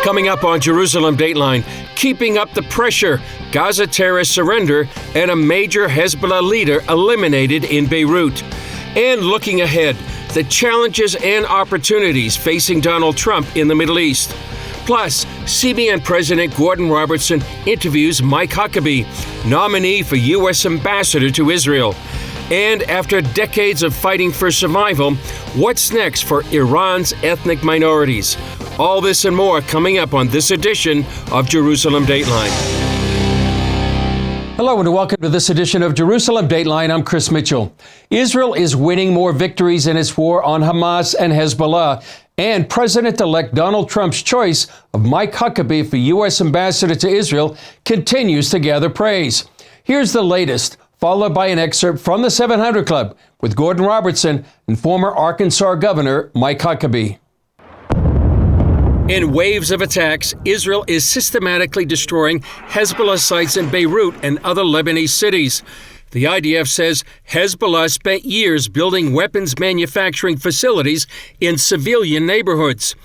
Coming up on Jerusalem Dateline, keeping up the pressure, Gaza terrorists surrender, and a major Hezbollah leader eliminated in Beirut. And looking ahead, the challenges and opportunities facing Donald Trump in the Middle East. Plus, CBN President Gordon Robertson interviews Mike Huckabee, nominee for U.S. Ambassador to Israel. And after decades of fighting for survival, what's next for Iran's ethnic minorities? All this and more coming up on this edition of Jerusalem Dateline. Hello and welcome to this edition of Jerusalem Dateline. I'm Chris Mitchell. Israel is winning more victories in its war on Hamas and Hezbollah. And President-elect Donald Trump's choice of Mike Huckabee for U.S. Ambassador to Israel continues to gather praise. Here's the latest, followed by an excerpt from the 700 Club with Gordon Robertson and former Arkansas Governor Mike Huckabee. In waves of attacks, Israel is systematically destroying Hezbollah sites in Beirut and other Lebanese cities. The IDF says Hezbollah spent years building weapons manufacturing facilities in civilian neighborhoods.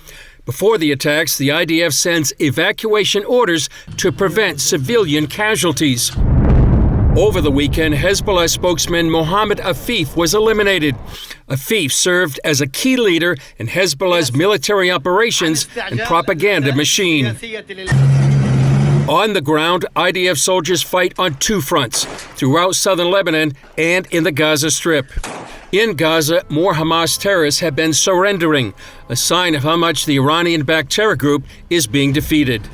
Before the attacks, the IDF sends evacuation orders to prevent civilian casualties. Over the weekend, Hezbollah spokesman Mohammed Afif was eliminated. Afif served as a key leader in Hezbollah's military operations and propaganda machine. On the ground, IDF soldiers fight on two fronts, throughout southern Lebanon and in the Gaza Strip. In Gaza, more Hamas terrorists have been surrendering, a sign of how much the Iranian-backed terror group is being defeated.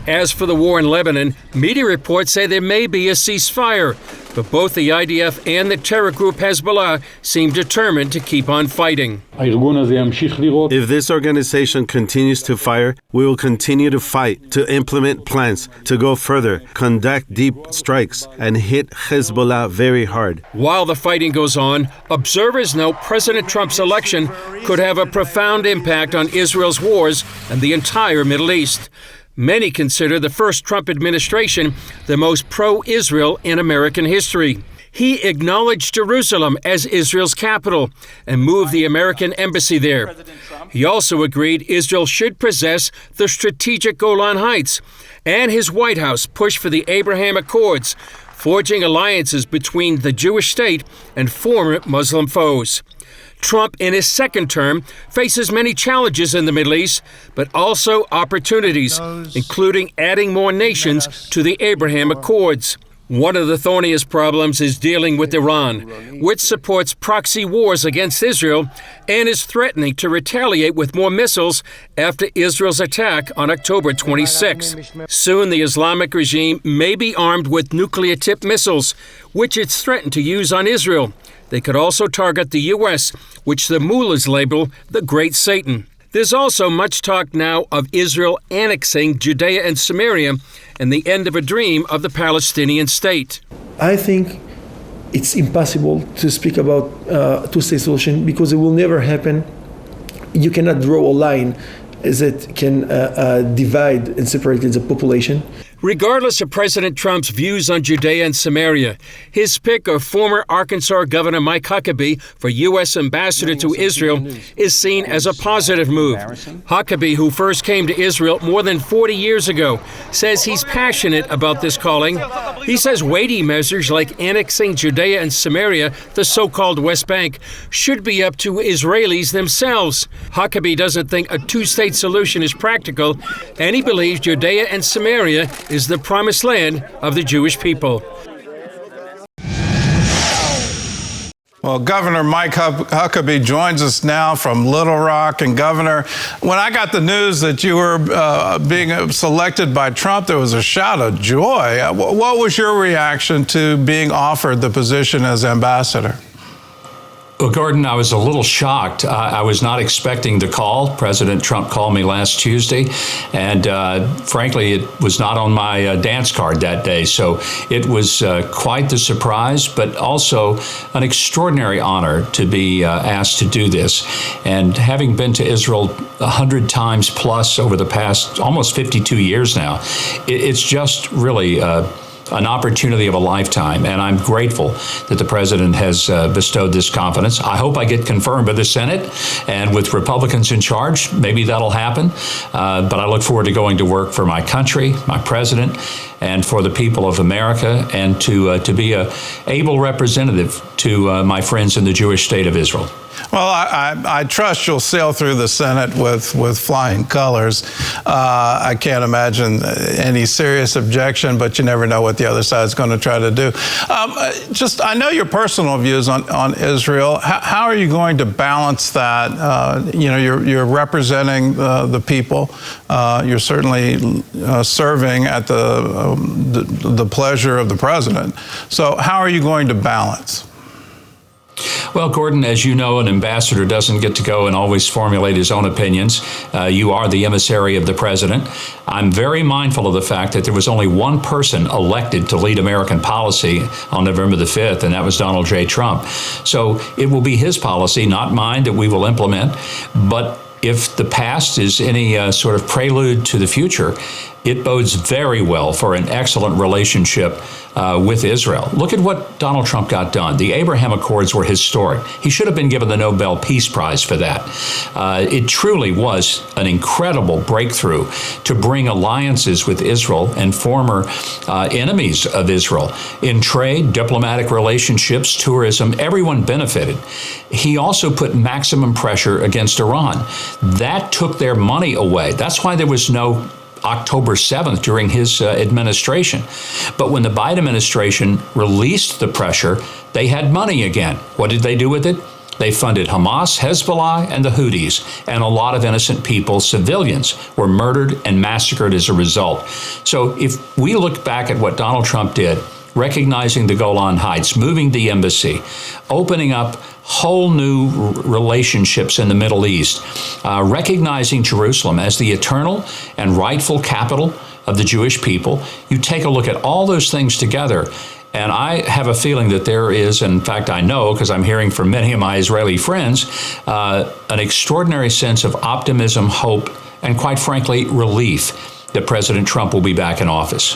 As for the war in Lebanon, media reports say there may be a ceasefire, but both the IDF and the terror group Hezbollah seem determined to keep on fighting. If this organization continues to fire, we will continue to fight, to implement plans, to go further, conduct deep strikes, and hit Hezbollah very hard. While the fighting goes on, observers note President Trump's election could have a profound impact on Israel's wars and the entire Middle East. Many consider the first Trump administration the most pro-Israel in American history. He acknowledged Jerusalem as Israel's capital and moved the American embassy there. He also agreed Israel should possess the strategic Golan Heights, and his White House pushed for the Abraham Accords, forging alliances between the Jewish state and former Muslim foes. Trump, in his second term, faces many challenges in the Middle East, but also opportunities, including adding more nations to the Abraham Accords. One of the thorniest problems is dealing with Iran, which supports proxy wars against Israel and is threatening to retaliate with more missiles after Israel's attack on October 26th. Soon, the Islamic regime may be armed with nuclear-tipped missiles, which it's threatened to use on Israel. They could also target the U.S., which the mullahs label the Great Satan. There's also much talk now of Israel annexing Judea and Samaria and the end of a dream of the Palestinian state. I think it's impossible to speak about a two-state solution because it will never happen. You cannot draw a line that can divide and separate the population. Regardless of President Trump's views on Judea and Samaria, his pick of former Arkansas Governor Mike Huckabee for U.S. Ambassador to Israel is seen as a positive move. Huckabee, who first came to Israel more than 40 years ago, says he's passionate about this calling. He says weighty measures like annexing Judea and Samaria, the so-called West Bank, should be up to Israelis themselves. Huckabee doesn't think a two-state solution is practical, and he believes Judea and Samaria is the promised land of the Jewish people. Well, Governor Mike Huckabee joins us now from Little Rock. And Governor, when I got the news that you were being selected by Trump, there was a shout of joy. What was your reaction to being offered the position as ambassador? Well, Gordon, I was a little shocked. I was not expecting the call. President Trump called me last Tuesday, and frankly, it was not on my dance card that day. So it was quite the surprise, but also an extraordinary honor to be asked to do this. And having been to Israel 100 times plus over the past almost 52 years now, it's just really an opportunity of a lifetime, and I'm grateful that the president has bestowed this confidence. I hope I get confirmed by the Senate, and with Republicans in charge, maybe that'll happen. But I look forward to going to work for my country, my president, and for the people of America, and to be a able representative to my friends in the Jewish state of Israel. Well, I trust you'll sail through the Senate with flying colors. I can't imagine any serious objection, but you never know what the other side's going to try to do. I know your personal views on Israel. How are you going to balance that? You're representing the people. You're certainly serving at the pleasure of the president. So how are you going to balance? Well, Gordon, as you know, an ambassador doesn't get to go and always formulate his own opinions. You are the emissary of the president. I'm very mindful of the fact that there was only one person elected to lead American policy on November the 5th, and that was Donald J. Trump. So it will be his policy, not mine, that we will implement. But if the past is any sort of prelude to the future, it bodes very well for an excellent relationship with Israel. Look at what Donald Trump got done. The Abraham Accords were historic. He should have been given the Nobel Peace Prize for that. It truly was an incredible breakthrough to bring alliances with Israel and former enemies of Israel. In trade, diplomatic relationships, tourism, everyone benefited. He also put maximum pressure against Iran. That took their money away. That's why there was no October 7th during his administration. But when the Biden administration released the pressure, they had money again. What did they do with it? They funded Hamas, Hezbollah, and the Houthis, and a lot of innocent people, civilians, were murdered and massacred as a result. So if we look back at what Donald Trump did, recognizing the Golan Heights, moving the embassy, opening up whole new relationships in the Middle East, recognizing Jerusalem as the eternal and rightful capital of the Jewish people. You take a look at all those things together, and I have a feeling that there is, in fact I know because I'm hearing from many of my Israeli friends, an extraordinary sense of optimism, hope, and quite frankly, relief that President Trump will be back in office.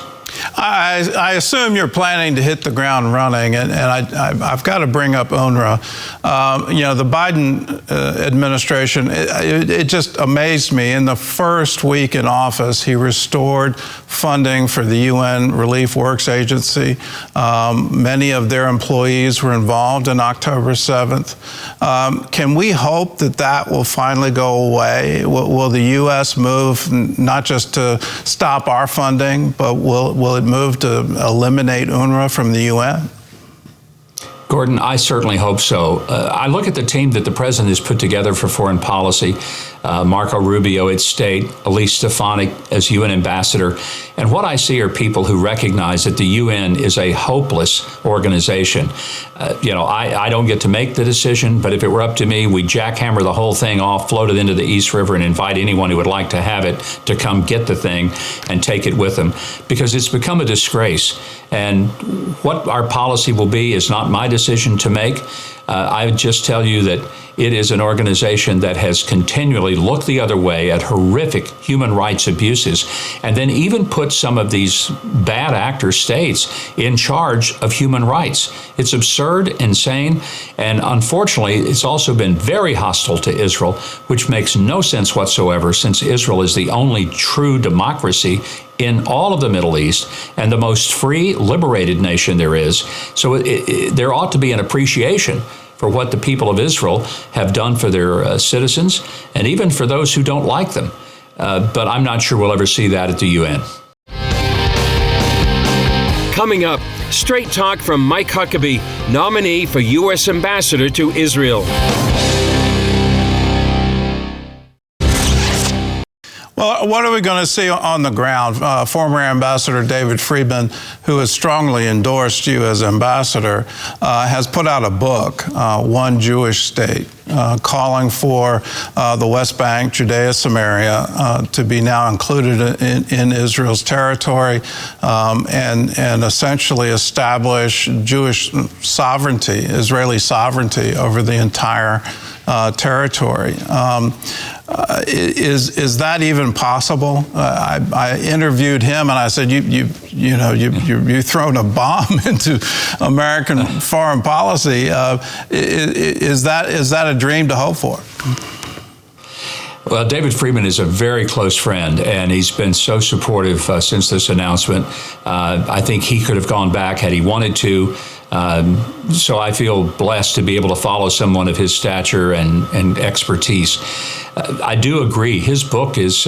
I assume you're planning to hit the ground running, and I've got to bring up UNRWA. The Biden administration, it just amazed me. In the first week in office, he restored funding for the UN Relief Works Agency. Many of their employees were involved in October 7th. Can we hope that will finally go away? Will the U.S. move not just to stop our funding, but will it move to eliminate UNRWA from the UN? Gordon, I certainly hope so. I look at the team that the president has put together for foreign policy, Marco Rubio at State, Elise Stefanik as UN ambassador, and what I see are people who recognize that the UN is a hopeless organization. I don't get to make the decision, but if it were up to me, we'd jackhammer the whole thing off, float it into the East River, and invite anyone who would like to have it to come get the thing and take it with them, because it's become a disgrace. And what our policy will be is not my decision to make. I would just tell you that it is an organization that has continually looked the other way at horrific human rights abuses, and then even put some of these bad actor states in charge of human rights. It's absurd, insane, and unfortunately, it's also been very hostile to Israel, which makes no sense whatsoever, since Israel is the only true democracy in all of the Middle East and the most free, liberated nation there is. So there ought to be an appreciation for what the people of Israel have done for their citizens, and even for those who don't like them. But I'm not sure we'll ever see that at the UN. Coming up, straight talk from Mike Huckabee, nominee for U.S. Ambassador to Israel. Well, what are we going to see on the ground? Former Ambassador David Friedman, who has strongly endorsed you as ambassador, has put out a book, One Jewish State, calling for the West Bank, Judea, Samaria, to be now included in Israel's territory, and essentially establish Jewish sovereignty, Israeli sovereignty over the entire territory. Is that even possible? I interviewed him and I said, you've thrown a bomb into American foreign policy. Is that a dream to hope for? Well, David Friedman is a very close friend, and he's been so supportive since this announcement. I think he could have gone back had he wanted to. So I feel blessed to be able to follow someone of his stature and expertise. I do agree. His book is,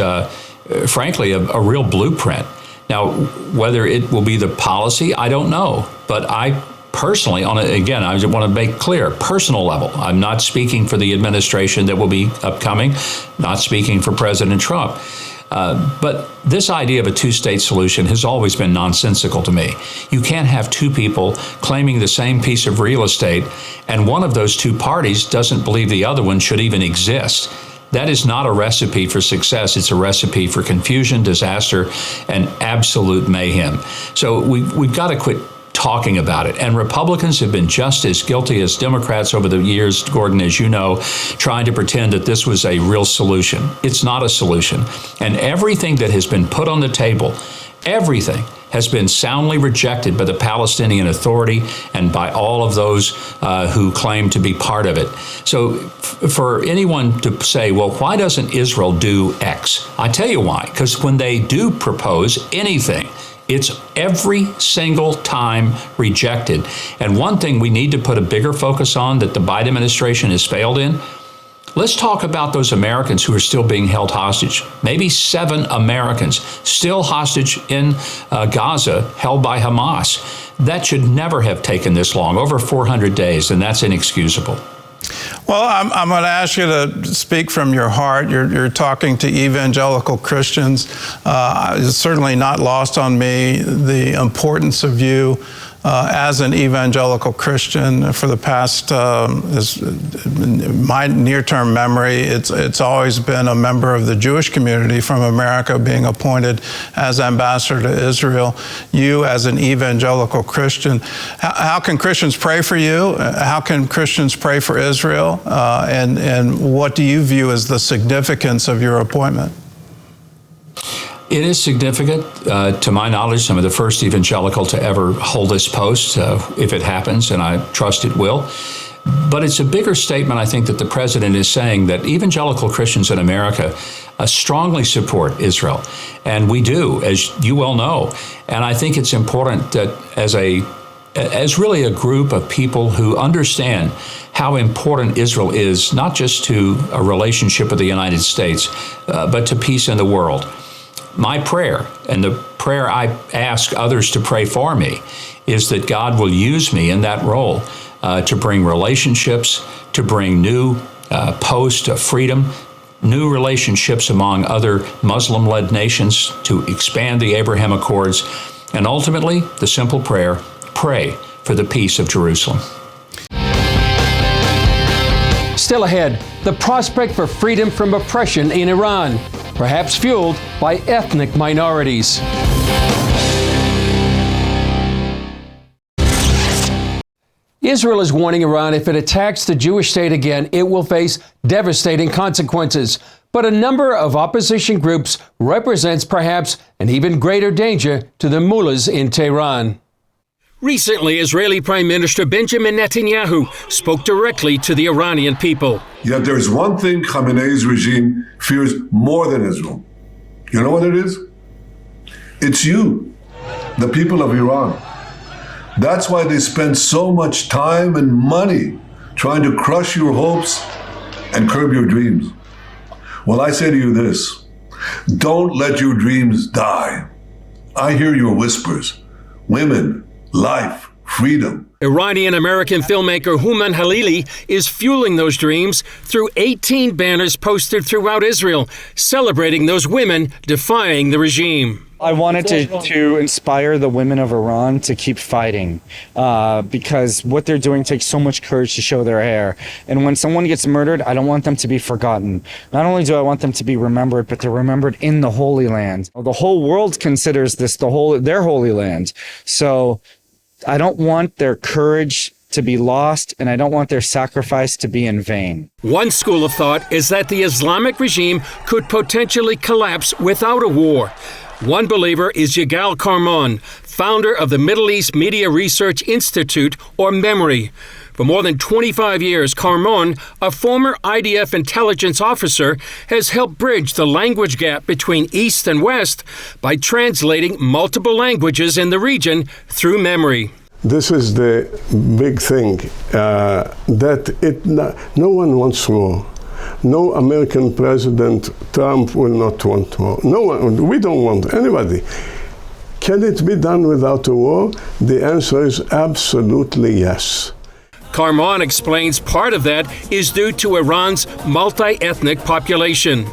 frankly, a real blueprint. Now, whether it will be the policy, I don't know. But I personally, again, I want to make clear, personal level, I'm not speaking for the administration that will be upcoming, not speaking for President Trump. But this idea of a two-state solution has always been nonsensical to me. You can't have two people claiming the same piece of real estate, and one of those two parties doesn't believe the other one should even exist. That is not a recipe for success. It's a recipe for confusion, disaster, and absolute mayhem. So we've got to quit talking about it. And Republicans have been just as guilty as Democrats over the years, Gordon, as you know, trying to pretend that this was a real solution. It's not a solution. And everything that has been put on the table, everything has been soundly rejected by the Palestinian Authority and by all of those who claim to be part of it. So for anyone to say, well, why doesn't Israel do X? I tell you why. Because when they do propose anything, it's every single time rejected. And one thing we need to put a bigger focus on that the Biden administration has failed in, let's talk about those Americans who are still being held hostage. Maybe 7 Americans still hostage in Gaza, held by Hamas. That should never have taken this long, over 400 days, and that's inexcusable. Well, I'm going to ask you to speak from your heart. You're talking to evangelical Christians. It's certainly not lost on me the importance of you as an evangelical Christian for the past, my near-term memory, it's always been a member of the Jewish community from America being appointed as ambassador to Israel. You as an evangelical Christian, how can Christians pray for you? How can Christians pray for Israel? And what do you view as the significance of your appointment? It is significant. To my knowledge, I'm the first evangelical to ever hold this post, if it happens, and I trust it will. But it's a bigger statement, I think, that the president is saying that evangelical Christians in America strongly support Israel. And we do, as you well know. And I think it's important that as really a group of people who understand how important Israel is, not just to a relationship with the United States, but to peace in the world. My prayer, and the prayer I ask others to pray for me, is that God will use me in that role to bring relationships, to bring new posts of freedom, new relationships among other Muslim-led nations, to expand the Abraham Accords, and ultimately, the simple prayer, pray for the peace of Jerusalem. Still ahead, the prospect for freedom from oppression in Iran, perhaps fueled by ethnic minorities. Israel is warning Iran if it attacks the Jewish state again, it will face devastating consequences. But a number of opposition groups represents perhaps an even greater danger to the mullahs in Tehran. Recently, Israeli Prime Minister Benjamin Netanyahu spoke directly to the Iranian people. Yet there's one thing Khamenei's regime fears more than Israel. You know what it is? It's you, the people of Iran. That's why they spend so much time and money trying to crush your hopes and curb your dreams. Well, I say to you this, don't let your dreams die. I hear your whispers. Women, life, freedom. Iranian-American filmmaker Houman Halili is fueling those dreams through 18 banners posted throughout Israel, celebrating those women defying the regime. I wanted to inspire the women of Iran to keep fighting because what they're doing takes so much courage to show their hair. And when someone gets murdered, I don't want them to be forgotten. Not only do I want them to be remembered, but they're remembered in the Holy Land. The whole world considers this their Holy Land. So I don't want their courage to be lost, and I don't want their sacrifice to be in vain. One school of thought is that the Islamic regime could potentially collapse without a war. One believer is Yigal Karman, founder of the Middle East Media Research Institute, or MEMRI. For more than 25 years, Karman, a former IDF intelligence officer, has helped bridge the language gap between East and West by translating multiple languages in the region through MEMRI. This is the big thing, no one wants war. No American President Trump will not want war. No one, we don't want anybody. Can it be done without a war? The answer is absolutely yes. Karman explains part of that is due to Iran's multi-ethnic population.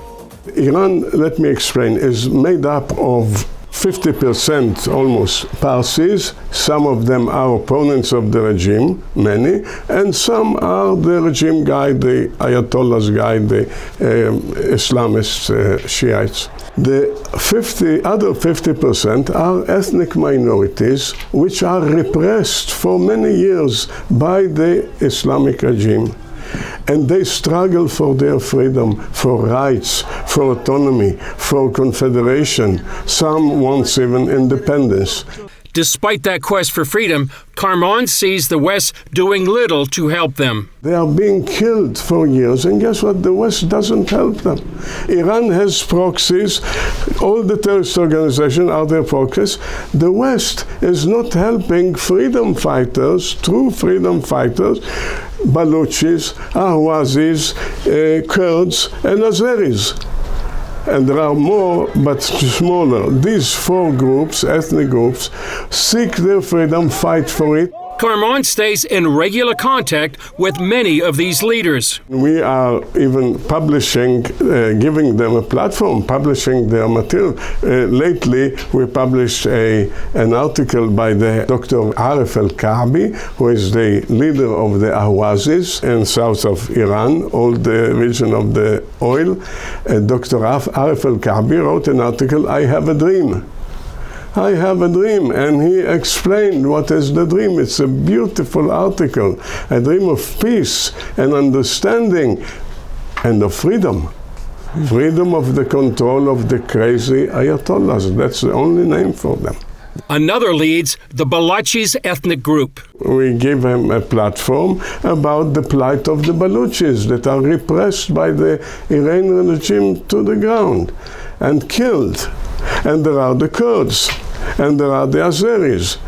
Iran, let me explain, is made up of 50% almost Parsis. Some of them are opponents of the regime, many, and some are the regime guide, the Ayatollah's guide, the Islamist Shiites. The other 50% are ethnic minorities which are repressed for many years by the Islamic regime. And they struggle for their freedom, for rights, for autonomy, for confederation. Some want even independence. Despite that quest for freedom, Karman sees the West doing little to help them. They are being killed for years, and guess what? The West doesn't help them. Iran has proxies. All the terrorist organizations are their proxies. The West is not helping freedom fighters, true freedom fighters, Baluchis, Ahwazis, Kurds, and Azeris. And there are more, but smaller. These four groups, ethnic groups, seek their freedom, fight for it. Karman stays in regular contact with many of these leaders. We are even publishing, giving them a platform, publishing their material. Lately, we published an article by the Dr. Aref al-Ka'bi, who is the leader of the Ahwazis in south of Iran, all the region of the oil. Dr. Aref al-Ka'bi wrote an article, I Have a Dream. I have a dream, and he explained what is the dream. It's a beautiful article, a dream of peace and understanding and of freedom. Freedom of the control of the crazy Ayatollahs. That's the only name for them. Another leads the Balochis ethnic group. We give him a platform about the plight of the Baluchis that are repressed by the Iranian regime to the ground and killed. And there are the Kurds, and there are the Azeris.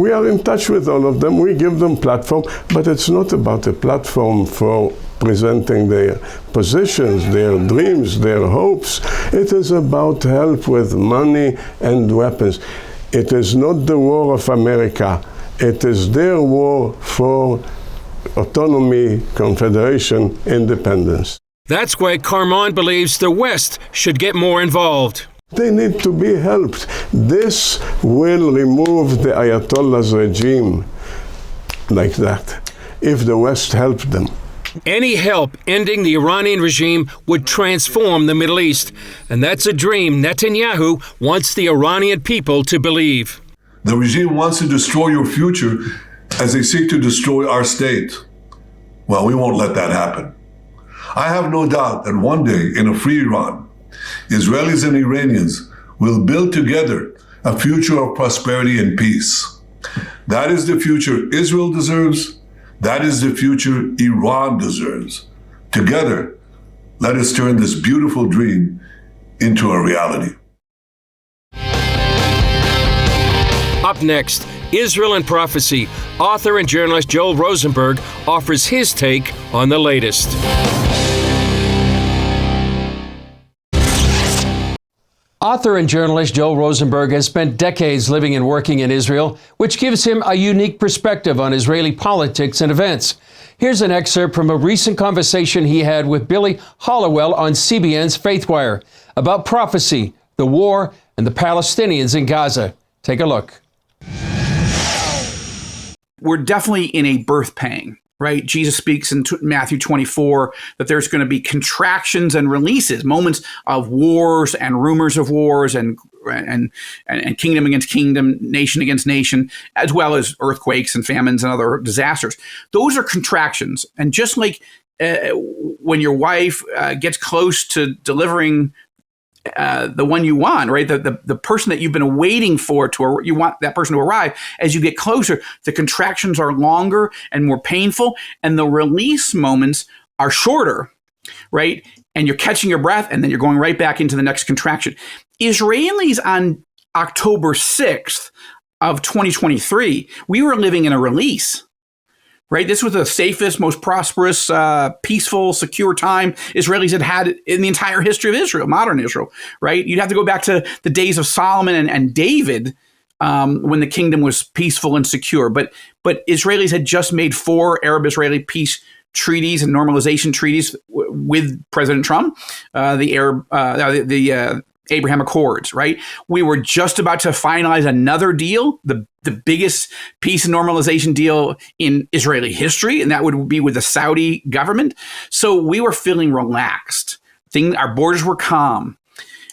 We are in touch with all of them. We give them platform, but it's not about a platform for presenting their positions, their dreams, their hopes. It is about help with money and weapons. It is not the war of America. It is their war for autonomy, confederation, independence. That's why Karman believes the West should get more involved. They need to be helped. This will remove the Ayatollah's regime like that, if the West helped them. Any help ending the Iranian regime would transform the Middle East, and that's a dream Netanyahu wants the Iranian people to believe. The regime wants to destroy your future as they seek to destroy our state. Well, we won't let that happen. I have no doubt that one day in a free Iran, Israelis and Iranians will build together a future of prosperity and peace. That is the future Israel deserves. That is the future Iran deserves. Together, let us turn this beautiful dream into a reality. Up next, Israel and Prophecy. Author and journalist Joel Rosenberg offers his take on the latest. Author and journalist Joel Rosenberg has spent decades living and working in Israel, which gives him a unique perspective on Israeli politics and events. Here's an excerpt from a recent conversation he had with Billy Hollowell on CBN's FaithWire about prophecy, the war, and the Palestinians in Gaza. Take a look. We're definitely in a birth pang, right? Jesus speaks in Matthew 24 that there's going to be contractions and releases, moments of wars and rumors of wars and and kingdom against kingdom, nation against nation, as well as earthquakes and famines and other disasters. Those are contractions. And just like when your wife gets close to delivering the one you want, right? The person that you've been waiting for you want that person to arrive. As you get closer, the contractions are longer and more painful, and the release moments are shorter, right? And you're catching your breath, and then you're going right back into the next contraction. Israelis on October 6th of 2023, we were living in a release. Right, this was the safest, most prosperous, peaceful, secure time Israelis had in the entire history of Israel, modern Israel. Right, you'd have to go back to the days of Solomon and David when the kingdom was peaceful and secure. But Israelis had just made 4 Arab-Israeli peace treaties and normalization treaties with President Trump, the Abraham Accords, right? We were just about to finalize another deal, the biggest peace and normalization deal in Israeli history, and that would be with the Saudi government. So we were feeling relaxed. Our borders were calm.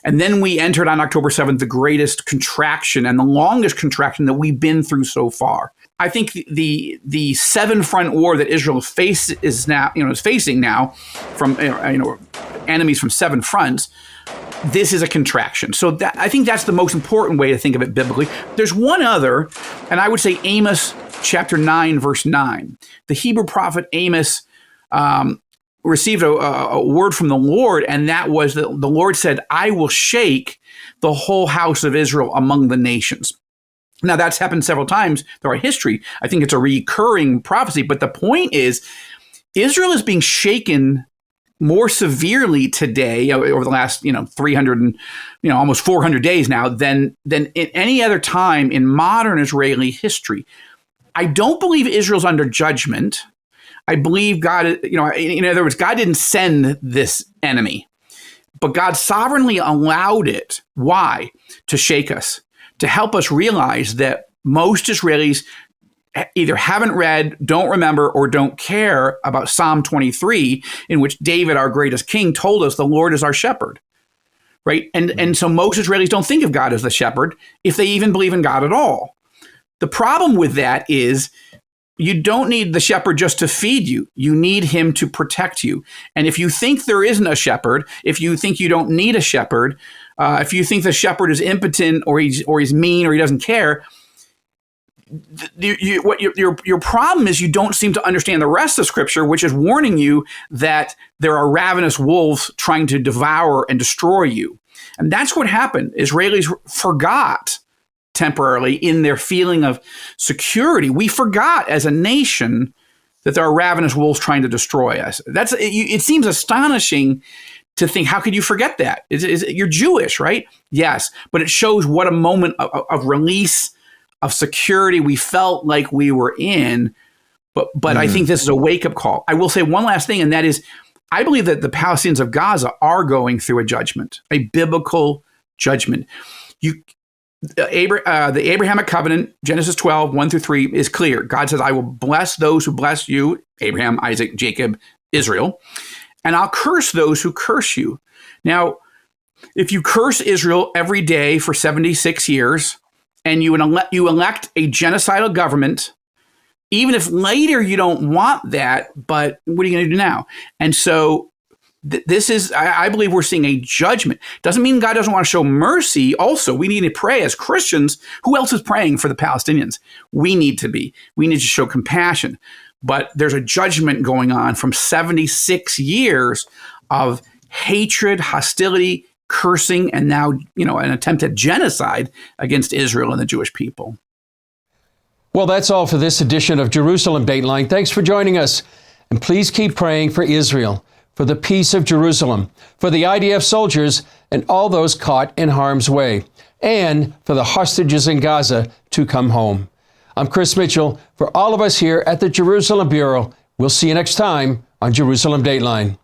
And then we entered on October 7th, the greatest contraction and the longest contraction that we've been through so far. I think the 7-front war that Israel is facing now from enemies from 7 fronts. This is a contraction. So I think that's the most important way to think of it biblically. There's one other, and I would say Amos chapter 9, verse 9. The Hebrew prophet Amos received a word from the Lord, and that was that the Lord said, I will shake the whole house of Israel among the nations. Now, that's happened several times throughout history. I think it's a recurring prophecy, but the point is Israel is being shaken more severely today over the last 300 and almost 400 days now than in any other time in modern Israeli history. I don't believe Israel's under judgment. I believe God, in other words, God didn't send this enemy, but God sovereignly allowed it. Why? To shake us, to help us realize that most Israelis either haven't read, don't remember, or don't care about Psalm 23, in which David, our greatest king, told us the Lord is our shepherd, right? And so most Israelis don't think of God as the shepherd, if they even believe in God at all. The problem with that is you don't need the shepherd just to feed you. You need him to protect you. And if you think there isn't a shepherd, if you think you don't need a shepherd, if you think the shepherd is impotent or he's mean or he doesn't care, your problem is you don't seem to understand the rest of Scripture, which is warning you that there are ravenous wolves trying to devour and destroy you. And that's what happened. Israelis forgot temporarily in their feeling of security. We forgot as a nation that there are ravenous wolves trying to destroy us. It seems astonishing to think, how could you forget that? You're Jewish, right? Yes, but it shows what a moment of release, of security we felt like we were in. But I think this is a wake-up call. I will say one last thing, and that is, I believe that the Palestinians of Gaza are going through a judgment, a biblical judgment. The Abrahamic covenant, Genesis 12, 1-3, is clear. God says, I will bless those who bless you, Abraham, Isaac, Jacob, Israel, and I'll curse those who curse you. Now, if you curse Israel every day for 76 years, and you elect a genocidal government, even if later you don't want that, but what are you going to do now? And so this is, I believe we're seeing a judgment. Doesn't mean God doesn't want to show mercy. Also, we need to pray as Christians. Who else is praying for the Palestinians? We need to be. We need to show compassion. But there's a judgment going on from 76 years of hatred, hostility, cursing, and now, an attempt at genocide against Israel and the Jewish people. Well, that's all for this edition of Jerusalem Dateline. Thanks for joining us. And please keep praying for Israel, for the peace of Jerusalem, for the IDF soldiers and all those caught in harm's way, and for the hostages in Gaza to come home. I'm Chris Mitchell. For all of us here at the Jerusalem Bureau, we'll see you next time on Jerusalem Dateline.